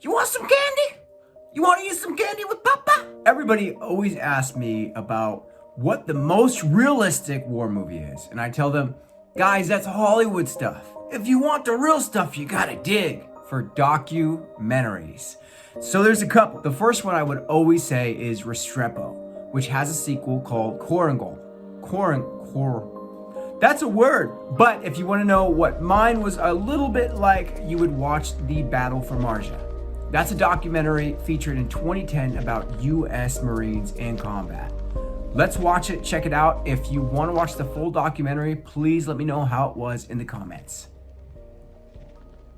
You want some candy? You want to eat some candy with Papa? Everybody always asks me about what the most realistic war movie is. And I tell them, guys, that's Hollywood stuff. If you want the real stuff, you gotta dig for documentaries. So there's a couple. The first one I would always say is Restrepo, which has a sequel called Korangal. That's a word. But if you want to know what mine was a little bit like, you would watch The Battle for Marja. That's a documentary featured in 2010 about U.S. Marines in combat. Let's watch it, check it out. If you want to watch the full documentary, please let me know how it was in the comments.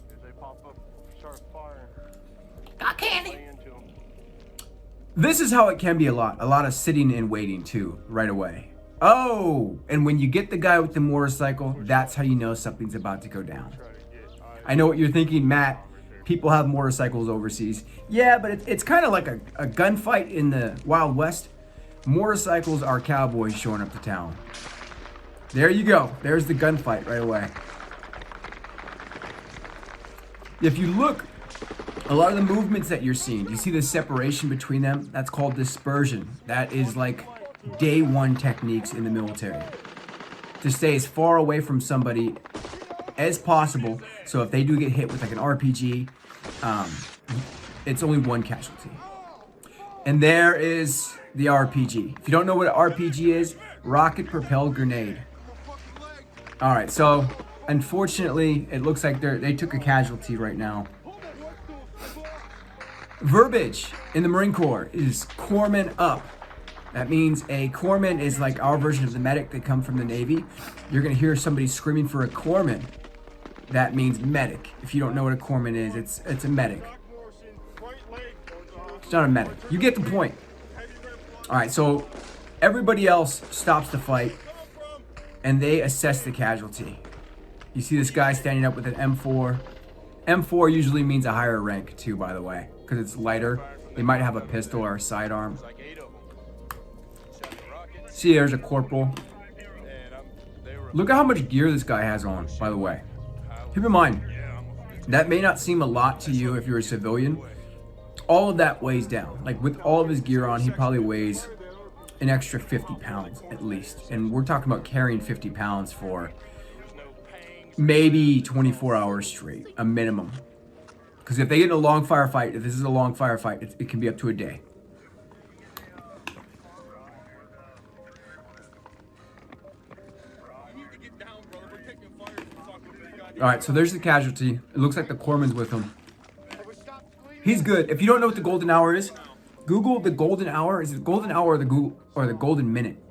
If they pop up, start firing. Got candy. Lay into 'em. This is how it can be a lot of sitting and waiting too, right away. Oh, and when you get the guy with the motorcycle, that's how you know something's about to go down. I know what you're thinking, Matt. People have motorcycles overseas. Yeah, but it's kind of like a gunfight in the Wild West. Motorcycles are cowboys showing up to town. There you go. There's the gunfight right away. If you look, a lot of the movements that you're seeing, you see the separation between them? That's called dispersion. That is like day one techniques in the military. To stay as far away from somebody as possible, so if they do get hit with like an RPG, it's only one casualty. And there is the RPG. If you don't know what an RPG is, rocket propelled grenade. All right, so unfortunately, it looks like they took a casualty right now. Verbiage in the Marine Corps is corpsman up. That means a corpsman is like our version of the medic that come from the Navy. You're gonna hear somebody screaming for a corpsman. That means medic. If you don't know what a corpsman is, it's a medic. It's not a medic. You get the point. All right, so everybody else stops the fight and they assess the casualty. You see this guy standing up with an M4. M4 usually means a higher rank too, by the way, because it's lighter. They might have a pistol or a sidearm. See, there's a corporal. Look at how much gear this guy has on, by the way. Keep in mind, that may not seem a lot to you if you're a civilian. All of that weighs down. Like with all of his gear on, he probably weighs an extra 50 pounds at least. And we're talking about carrying 50 pounds for maybe 24 hours straight, a minimum. Because if they get in a long firefight, if this is a long firefight, it can be up to a day. All right, so there's the casualty. It looks like the corpsman's with him. He's good. If you don't know what the golden hour is, Google the golden hour. Is it the golden hour or the golden minute?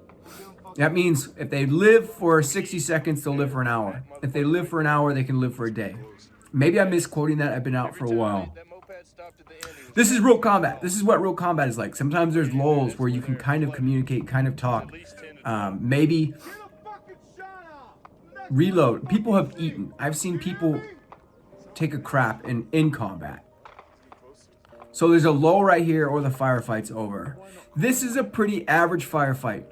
That means if they live for 60 seconds, they'll live for an hour. If they live for an hour, they can live for a day. Maybe I'm misquoting that. I've been out for a while. This is real combat. This is what real combat is like. Sometimes there's lulls where you can kind of communicate, kind of talk. Maybe reload. People have eaten. I've seen people take a crap in combat. So there's a lull right here or the firefight's over. This is a pretty average firefight.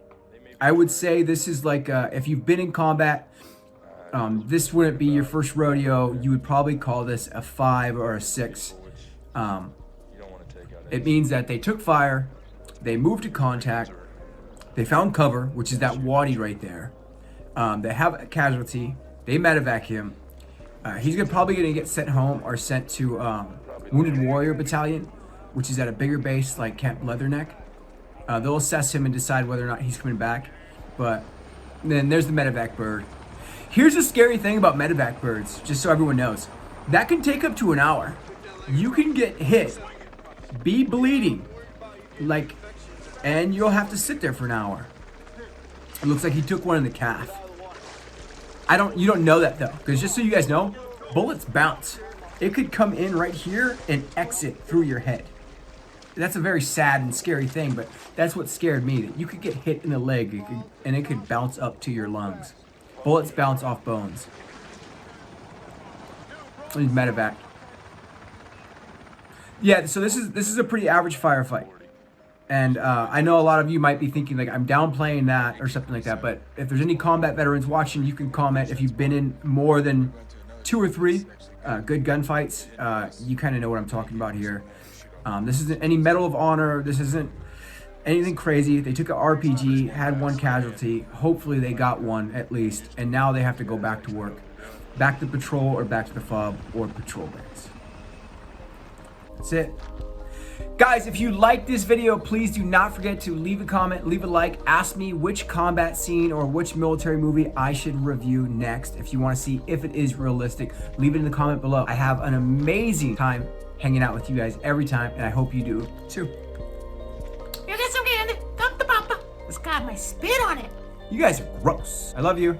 I would say this is like, if you've been in combat, this wouldn't be your first rodeo. You would probably call this a 5 or a 6. It means that they took fire, they moved to contact, they found cover, which is that wadi right there. They have a casualty, they medevac him. He's probably gonna get sent home or sent to Wounded Warrior Battalion, which is at a bigger base like Camp Leatherneck. They'll assess him and decide whether or not he's coming back. But then there's the medevac bird. Here's the scary thing about medevac birds, just so everyone knows. That can take up to an hour. You can get hit, be bleeding, and you'll have to sit there for an hour. It looks like he took one in the calf. You don't know that though, because just so you guys know, bullets bounce. It could come in right here and exit through your head. That's a very sad and scary thing, but that's what scared me, that you could get hit in the leg and it could bounce up to your lungs. Bullets bounce off bones. He's medevac. Yeah, so this is a pretty average firefight. And I know a lot of you might be thinking like I'm downplaying that or something like that, but if there's any combat veterans watching, you can comment if you've been in more than 2 or 3 good gunfights. You kind of know what I'm talking about here. This isn't any Medal of Honor. This isn't anything crazy. They took an RPG, had 1 casualty. Hopefully they got 1 at least, and now they have to go back to work, back to patrol or back to the FUB or patrol base. That's it. Guys, if you like this video, please do not forget to leave a comment, leave a like, ask me which combat scene or which military movie I should review next. If you want to see if it is realistic, leave it in the comment below. I have an amazing time hanging out with you guys every time, and I hope you do too. You got some candy? Come to Papa. It's got my spit on it. You guys are gross. I love you.